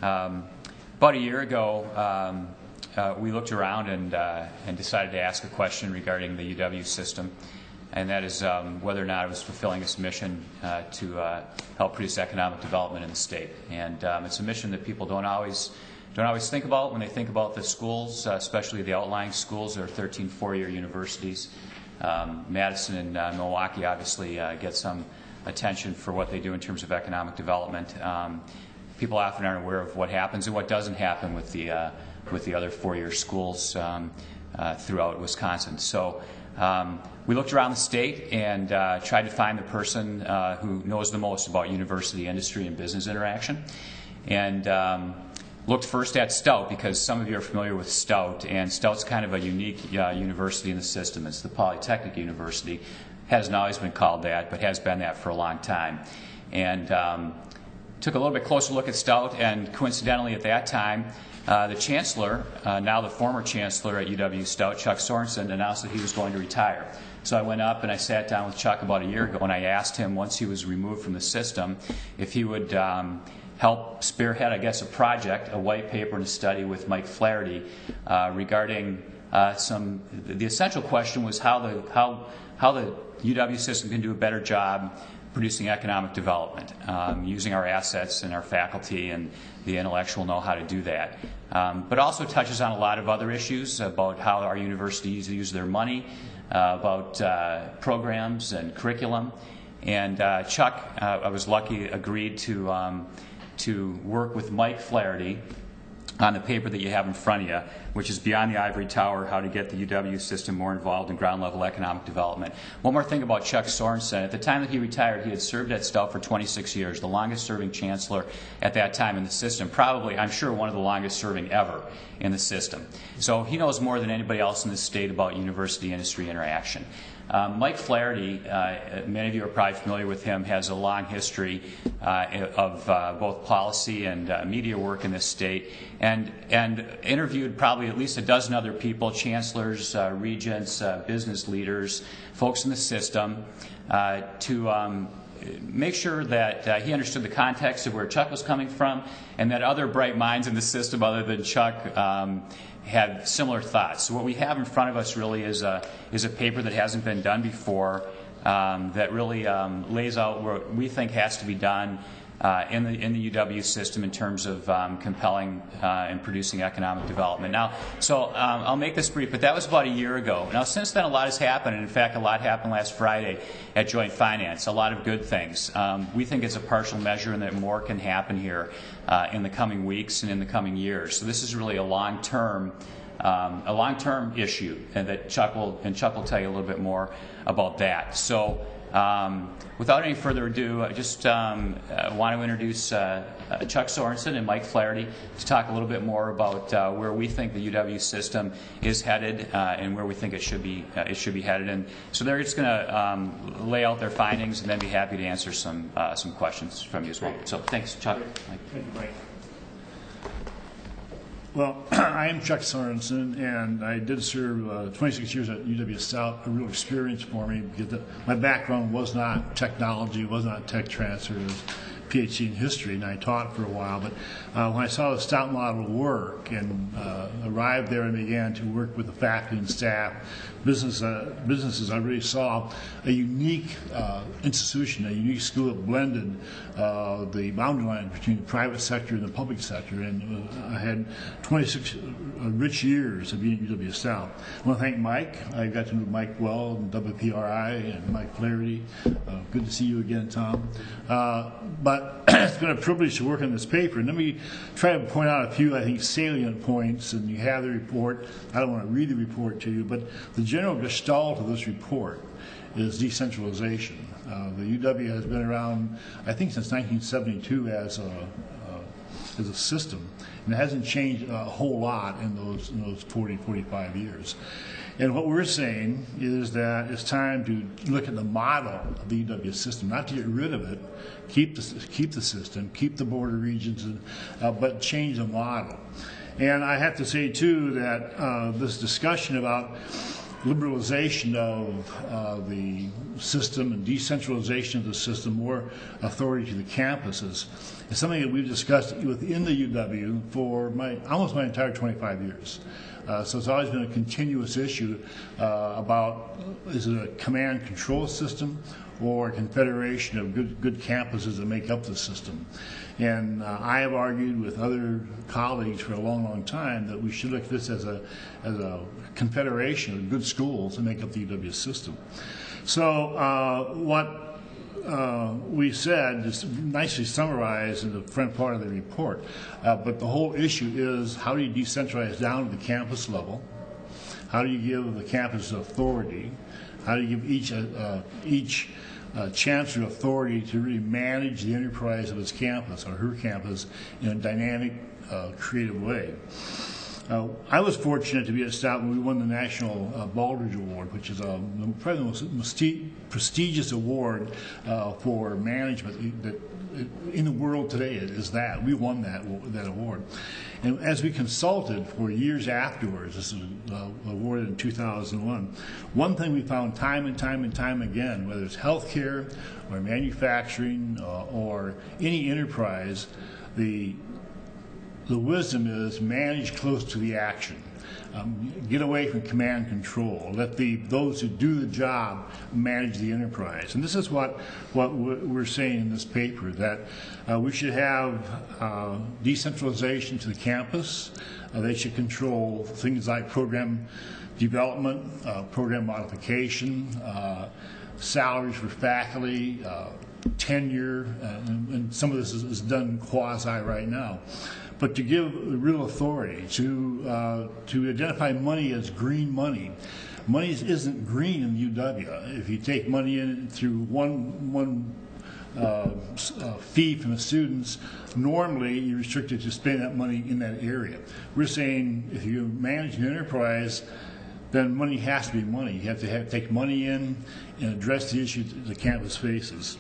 About a year ago, we looked around and decided to ask a question regarding the UW system, and that is whether or not it was fulfilling its mission to help produce economic development in the state. And it's a mission that people don't always think about when they think about the schools, especially the outlying schools. There are 13 four-year universities. Madison and Milwaukee obviously get some attention for what they do in terms of economic development. People often aren't aware of what happens and what doesn't happen with the other four-year schools throughout Wisconsin. So we looked around the state and tried to find the person who knows the most about university, industry, and business interaction. And looked first at Stout, because some of you are familiar with Stout, and Stout's kind of a unique university in the system. It's the Polytechnic University. Hasn't always been called that, but has been that for a long time. And took a little bit closer look at Stout, and coincidentally at that time, the chancellor, now the former chancellor at UW Stout, Chuck Sorensen, announced that he was going to retire. So I went up and I sat down with Chuck about a year ago, and I asked him, once he was removed from the system, if he would help spearhead, I guess, a project, a white paper and a study with Mike Flaherty regarding the essential question was how the UW system can do a better job producing economic development, using our assets and our faculty and the intellectual know-how to do that. But also touches on a lot of other issues about how our universities use their money, about programs and curriculum. And Chuck, I was lucky, agreed to work with Mike Flaherty on the paper that you have in front of you, which is Beyond the Ivory Tower, How to Get the UW System More Involved in Ground-Level Economic Development. One more thing about Chuck Sorensen. At the time that he retired, he had served at Stout for 26 years, the longest-serving chancellor at that time in the system, probably, I'm sure, one of the longest-serving ever in the system. So he knows more than anybody else in the state about university-industry interaction. Mike Flaherty, many of you are probably familiar with him, has a long history of both policy and media work in this state, and interviewed probably at least a dozen other people, chancellors, regents, business leaders, folks in the system, to make sure that he understood the context of where Chuck was coming from, and that other bright minds in the system other than Chuck had similar thoughts. So what we have in front of us really is a paper that hasn't been done before, that really lays out what we think has to be done in the UW system in terms of compelling and producing economic development. Now, so I'll make this brief, but that was about a year ago. Now, since then, a lot has happened, and in fact, a lot happened last Friday at Joint Finance. A lot of good things. We think it's a partial measure, and that more can happen here in the coming weeks and in the coming years. So this is really a long-term issue, and that Chuck will tell you a little bit more about that. So. Without any further ado, I just want to introduce Chuck Sorensen and Mike Flaherty to talk a little bit more about where we think the UW system is headed and where we think it should be headed. And so they're just going to lay out their findings, and then be happy to answer some questions from you as well. So thanks, Chuck. Mike. Thank you, Mike. Well, I am Chuck Sorensen, and I did serve 26 years at UW Stout, a real experience for me, because my background was not technology, was not tech transfer, it was PhD in history, and I taught for a while. But when I saw the Stout model work and arrived there and began to work with the faculty and staff, businesses, I really saw a unique institution, a unique school that blended the boundary line between the private sector and the public sector. And I had 26 rich years of being at UW Stout. I want to thank Mike. I got to know Mike well, and WPRI, and Mike Flaherty. Good to see you again, Tom. But it's been a privilege to work on this paper. And let me try to point out a few, I think, salient points. And you have the report. I don't want to read the report to you, but the general gestalt of this report is decentralization. The UW has been around, I think, since 1972 as a system, and it hasn't changed a whole lot in those 40, 45 years. And what we're saying is that it's time to look at the model of the UW system, not to get rid of it, keep the system, keep the border regions, but change the model. And I have to say, too, that this discussion about liberalization of the system and decentralization of the system, more authority to the campuses, It's something that we've discussed within the UW for almost my entire 25 years. So it's always been a continuous issue about, is it a command control system or a confederation of good campuses that make up the system? And I have argued with other colleagues for a long, long time that we should look at this as a confederation of good schools that make up the UW system. So what we said is nicely summarized in the front part of the report, but the whole issue is, how do you decentralize down to the campus level? How do you give the campus authority? How do you give each chancellor authority to really manage the enterprise of his campus or her campus in a dynamic, creative way? I was fortunate to be at Stout when we won the National Baldrige Award, which is probably the most prestigious award for management that in the world today. Is that we won that award, and as we consulted for years afterwards, this was awarded in 2001. One thing we found time and time again, whether it's healthcare or manufacturing or any enterprise, the wisdom is manage close to the action. Get away from command control. Let those who do the job manage the enterprise. And this is what we're saying in this paper, that we should have decentralization to the campus. They should control things like program development, program modification, salaries for faculty, tenure, and some of this is done quasi right now. But to give real authority, to identify money as green money. Money isn't green in UW. If you take money in through one fee from the students, normally you're restricted to spending that money in that area. We're saying if you manage an enterprise, then money has to be money. You have to take money in and address the issues the campus faces.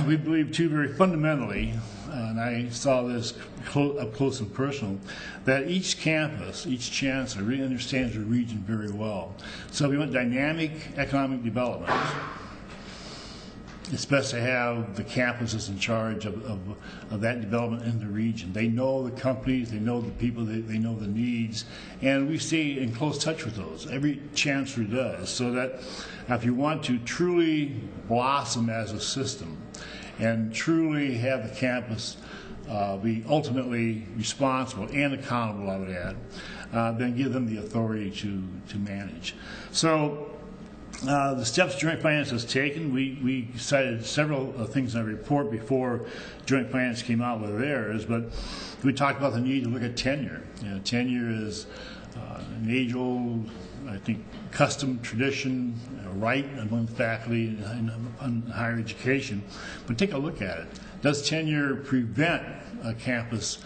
We believe, too, very fundamentally, and I saw this up close and personal, that each campus, each chancellor really understands the region very well. So if we want dynamic economic development, it's best to have the campuses in charge of that development in the region. They know the companies, they know the people, they know the needs, and we stay in close touch with those. Every chancellor does, so that if you want to truly blossom as a system and truly have the campus be ultimately responsible and accountable, I would add, then give them the authority to manage. So the steps Joint Finance has taken, we cited several things in our report before Joint Finance came out with theirs, but we talked about the need to look at tenure. Tenure is an age-old, I think, custom, tradition, right among faculty in higher education. But take a look at it. Does tenure prevent a campus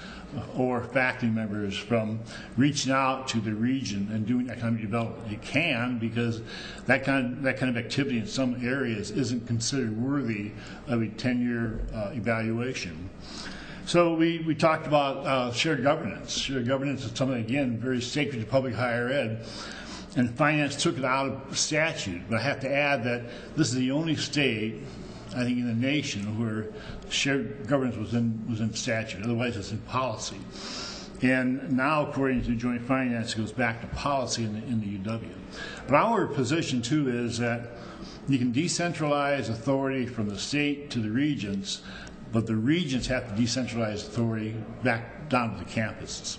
or faculty members from reaching out to the region and doing economic development? It can, because that kind of activity in some areas isn't considered worthy of a tenure evaluation. So we talked about shared governance. Shared governance is something, again, very sacred to public higher ed, and finance took it out of statute. But I have to add that this is the only state, I think, in the nation where shared governance was in statute. Otherwise, it's in policy. And now, according to Joint Finance, it goes back to policy in the UW. But our position, too, is that you can decentralize authority from the state to the regions, but the regions have to decentralize authority back down to the campuses.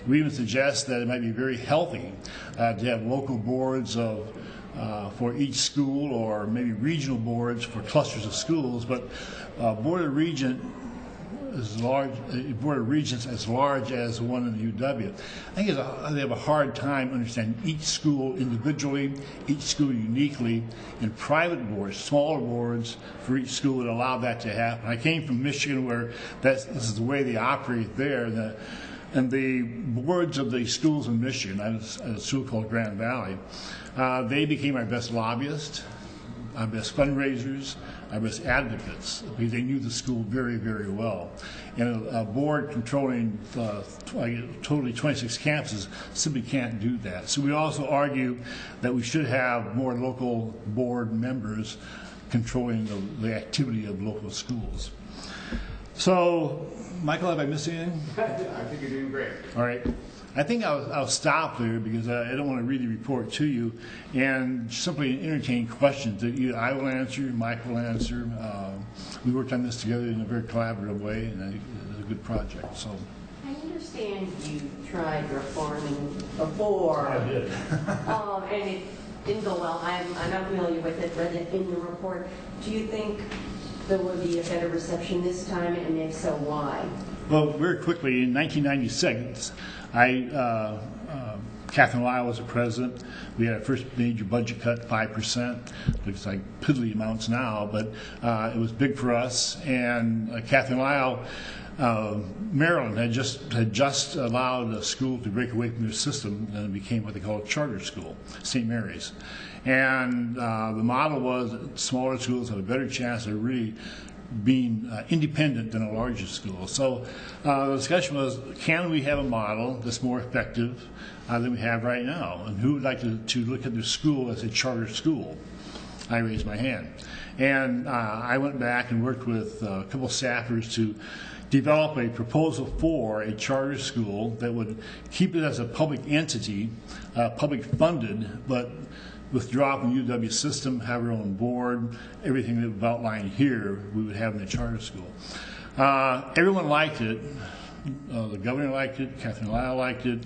We even suggest that it might be very healthy to have local boards for each school, or maybe regional boards for clusters of schools, but board of regents as large as one in the UW. I think they have a hard time understanding each school individually, each school uniquely, and private boards, smaller boards for each school would allow that to happen. I came from Michigan, where this is the way they operate there. And the boards of the schools in Michigan, I was at a school called Grand Valley, they became our best lobbyists, our best fundraisers, our best advocates, because they knew the school very, very well. And a board controlling totally 26 campuses simply can't do that. So we also argue that we should have more local board members controlling the activity of local schools. So, Michael, have I missed anything? I think you're doing great. All right. I think I'll stop there because I don't want to read the report to you and simply entertain questions that either I will answer, Mike will answer. We worked on this together in a very collaborative way, and I think it's a good project. So. I understand you tried reforming before. I did. And it didn't go well. I'm not familiar with it, read it in the report. Do you think there will be a better reception this time, and if so, why? Well, very quickly, in 1996, Catherine Lyle was the president. We had our first major budget cut, 5%. Looks like piddly amounts now, but it was big for us. And Catherine Lyle, Maryland had just allowed a school to break away from their system, and it became what they call a charter school, St. Mary's. And the model was that smaller schools had a better chance of really being independent than a larger school. So the discussion was, can we have a model that's more effective than we have right now? And who would like to look at their school as a charter school? I raised my hand. And I went back and worked with a couple staffers to develop a proposal for a charter school that would keep it as a public entity, public funded, but withdraw from the UW system, have our own board, everything that we've outlined here, we would have in the charter school. Everyone liked it. The governor liked it, Catherine Lyle liked it,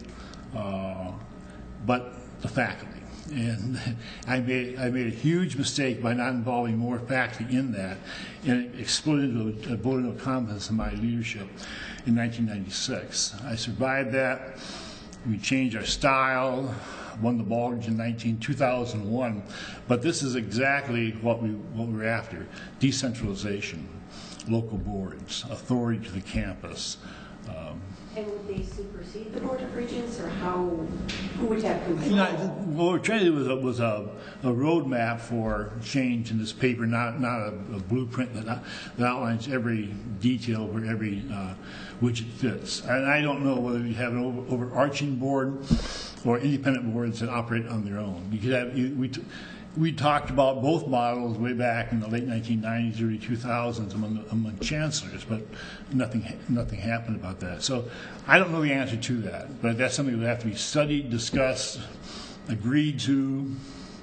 but the faculty. And I made a huge mistake by not involving more faculty in that, and it exploded into a vote of confidence in my leadership in 1996. I survived that. We changed our style, won the ball in 2001, but this is exactly what we're after: decentralization, local boards, authority to the campus. And would they supersede the Board of Regents, or who would have control? What we're trying to do was a roadmap for change in this paper, not a blueprint that outlines every detail where every widget fits. And I don't know whether you have an overarching board or independent boards that operate on their own. You could have we talked about both models way back in the late 1990s, early 2000s among chancellors, but nothing happened about that. So I don't know the answer to that, but that's something that would have to be studied, discussed, agreed to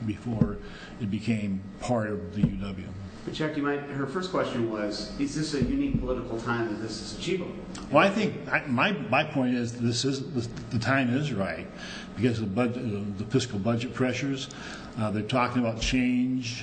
before it became part of the UW. But Chuck, her first question was, is this a unique political time that this is achievable? Well, I think my point is the time is right because of the fiscal budget pressures. They're talking about change.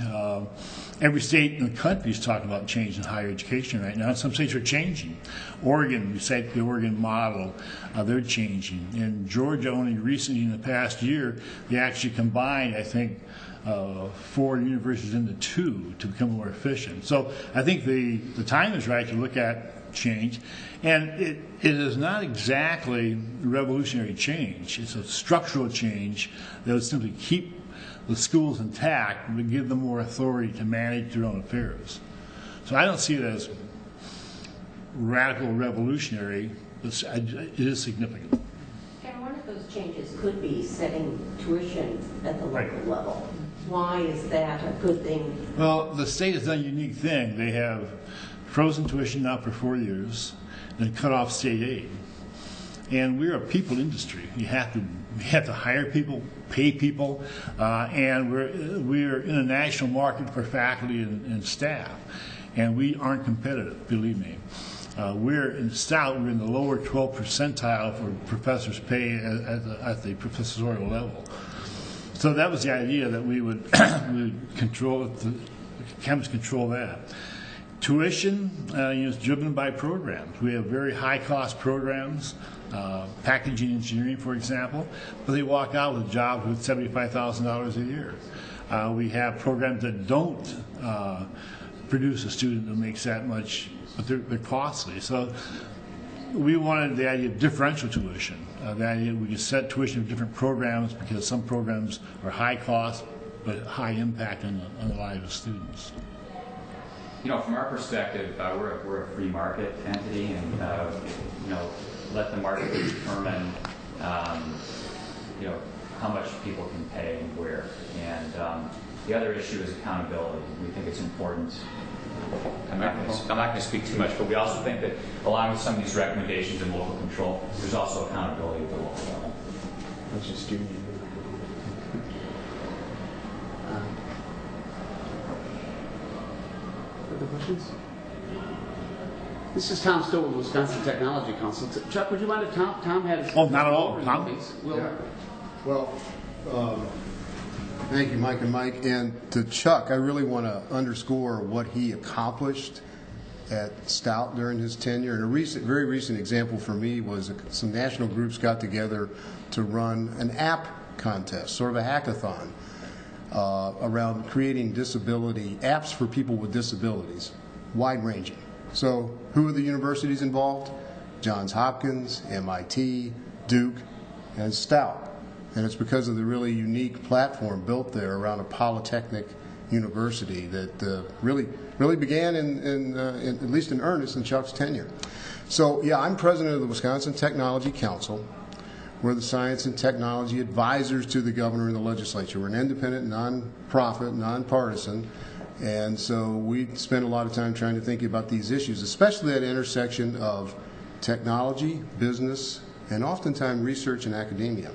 Every state in the country is talking about change in higher education right now. Some states are changing. Oregon, you cite the Oregon model, they're changing. In Georgia, only recently in the past year, they actually combined, I think, 4 universities into 2 to become more efficient. So I think the time is right to look at change. And it is not exactly revolutionary change. It's a structural change that would simply keep the schools intact but give them more authority to manage their own affairs. So I don't see it as radical revolutionary. It is significant. And one of those changes could be setting tuition at the local level. Why is that a good thing? Well, the state has done a unique thing. They have frozen tuition now for 4 years, then cut off state aid. And we're a people industry. We have to hire people, pay people, and we're in a national market for faculty and staff, and we aren't competitive. Believe me, we're in the lower 12th percentile for professors' pay at the professorial level. So that was the idea that we would control the campus control that. Tuition is driven by programs. We have very high-cost programs, packaging engineering, for example, but they walk out with jobs with $75,000 a year. We have programs that don't produce a student that makes that much, but they're costly. So we wanted the idea of differential tuition, the idea that we could set tuition of different programs because some programs are high cost but high impact on the lives of students. You know, from our perspective, we're a free market entity, and let the market determine, how much people can pay and where. And the other issue is accountability. We think it's important I'm not going to speak too much, but we also think that along with some of these recommendations and local control, there's also accountability at the local level. That's just you. Other questions? This is Tom Stowe with Wisconsin Technology Council. Chuck, would you mind if Tom had his... Oh, not at all. Tom? Will. Well, thank you, Mike and Mike. And to Chuck, I really want to underscore what he accomplished at Stout during his tenure. And a very recent example for me was some national groups got together to run an app contest, sort of a hackathon, around creating disability apps for people with disabilities, wide-ranging. So who are the universities involved? Johns Hopkins, MIT, Duke, and Stout. And it's because of the really unique platform built there around a polytechnic university that really began in at least in earnest in Chuck's tenure. So yeah, I'm president of the Wisconsin Technology Council. We're the science and technology advisors to the governor and the legislature. We're an independent, non-profit, nonpartisan. And so we spend a lot of time trying to think about these issues, especially that intersection of technology, business, and oftentimes research and academia.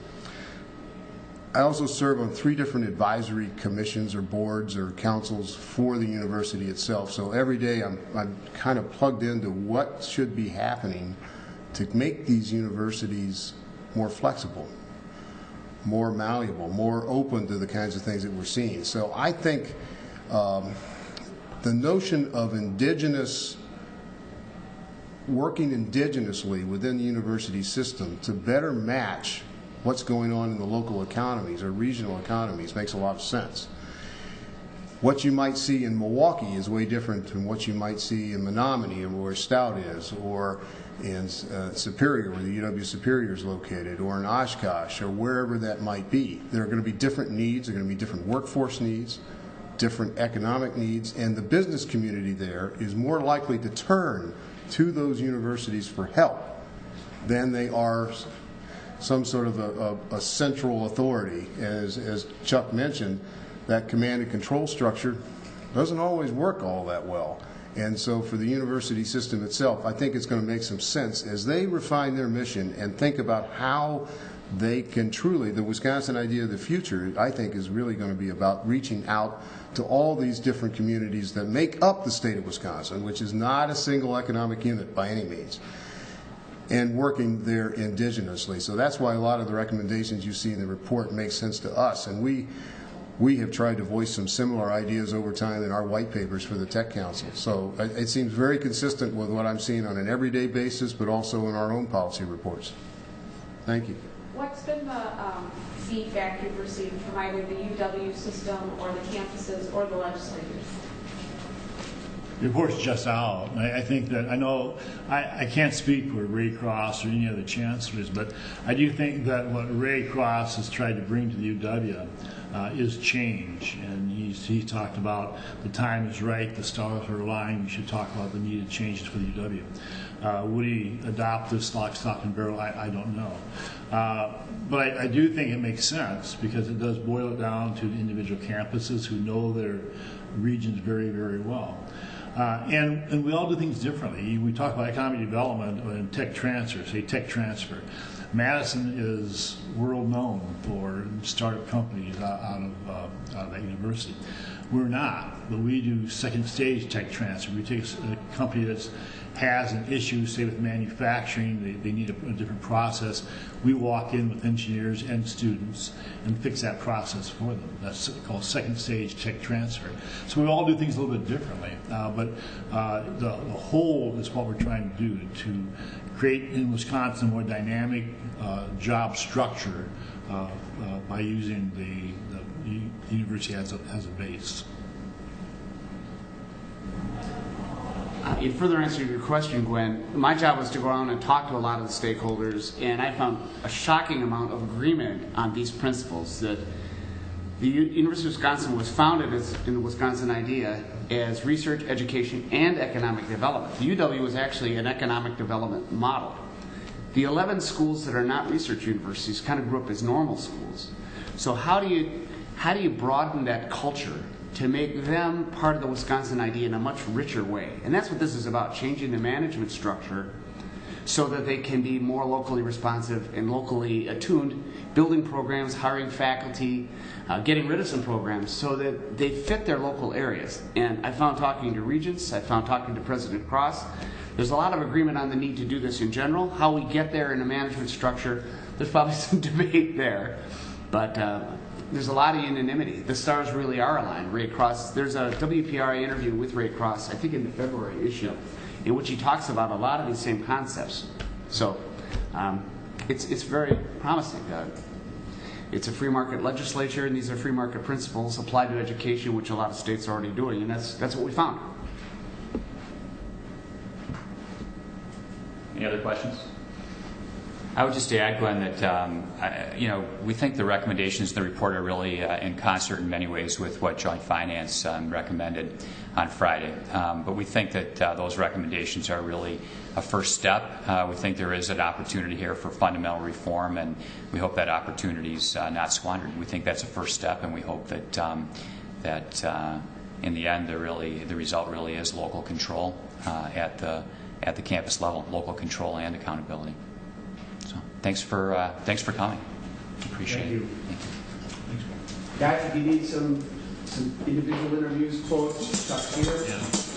I also serve on 3 different advisory commissions or boards or councils for the university itself. So every day I'm kind of plugged into what should be happening to make these universities more flexible, more malleable, more open to the kinds of things that we're seeing. So I think the notion of working indigenously within the university system to better match what's going on in the local economies or regional economies makes a lot of sense. What you might see in Milwaukee is way different from what you might see in Menominee, or where Stout is, or in Superior, where the UW Superior is located, or in Oshkosh, or wherever that might be. There are going to be different needs. There are going to be different workforce needs, different economic needs, and the business community there is more likely to turn to those universities for help than they are some sort of a central authority. As Chuck mentioned, that command and control structure doesn't always work all that well. And so for the university system itself, I think it's going to make some sense as they refine their mission and think about how they can truly, the Wisconsin idea of the future, I think, is really going to be about reaching out to all these different communities that make up the state of Wisconsin, which is not a single economic unit by any means, and working there indigenously. So that's why a lot of the recommendations you see in the report make sense to us. And we have tried to voice some similar ideas over time in our white papers for the Tech Council. So it seems very consistent with what I'm seeing on an everyday basis, but also in our own policy reports. Thank you. What's been the feedback you've received from either the UW system or the campuses or the legislators? The report's just out. I think that, I know, I can't speak for Ray Cross or any of the chancellors, but I do think that what Ray Cross has tried to bring to the UW is change. And he talked about the time is right, the stars are aligned, we should talk about the needed changes for the UW. Would he adopt this lock, stock, and barrel? I don't know. But I do think it makes sense because it does boil it down to the individual campuses who know their regions very, very well. And we all do things differently. We talk about economic development and tech transfer, say tech transfer. Madison is world known for startup companies out of that university. We're not, but we do second stage tech transfer. We take a company that has an issue, say with manufacturing, they need a different process. We walk in with engineers and students and fix that process for them. That's called second stage tech transfer. So we all do things a little bit differently, but the whole is what we're trying to do to create in Wisconsin a more dynamic job structure by using the university as a base. In further answer to your question, Gwen, my job was to go around and talk to a lot of the stakeholders, and I found a shocking amount of agreement on these principles, that the University of Wisconsin was founded in the Wisconsin idea as research, education, and economic development. The UW was actually an economic development model. The 11 schools that are not research universities kind of grew up as normal schools. So how do you broaden that culture to make them part of the Wisconsin idea in a much richer way. And that's what this is about, changing the management structure so that they can be more locally responsive and locally attuned, building programs, hiring faculty, getting rid of some programs so that they fit their local areas. And I found talking to regents, I found talking to President Cross, there's a lot of agreement on the need to do this in general. How we get there in a management structure, there's probably some debate there, but there's a lot of unanimity. The stars really are aligned. Ray Cross, there's a WPRA interview with Ray Cross, I think in the February issue, in which he talks about a lot of these same concepts. So it's very promising. It's a free market legislature, and these are free market principles applied to education, which a lot of states are already doing, and that's what we found. Any other questions? I would just add, Glenn, that we think the recommendations in the report are really in concert in many ways with what Joint Finance recommended on Friday. But we think that those recommendations are really a first step. We think there is an opportunity here for fundamental reform, and we hope that opportunity is not squandered. We think that's a first step, and we hope that in the end, the result really is local control at the campus level, local control and accountability. So thanks for coming. Appreciate it. Guys, if you need some individual interviews, quotes, talk here. Yeah.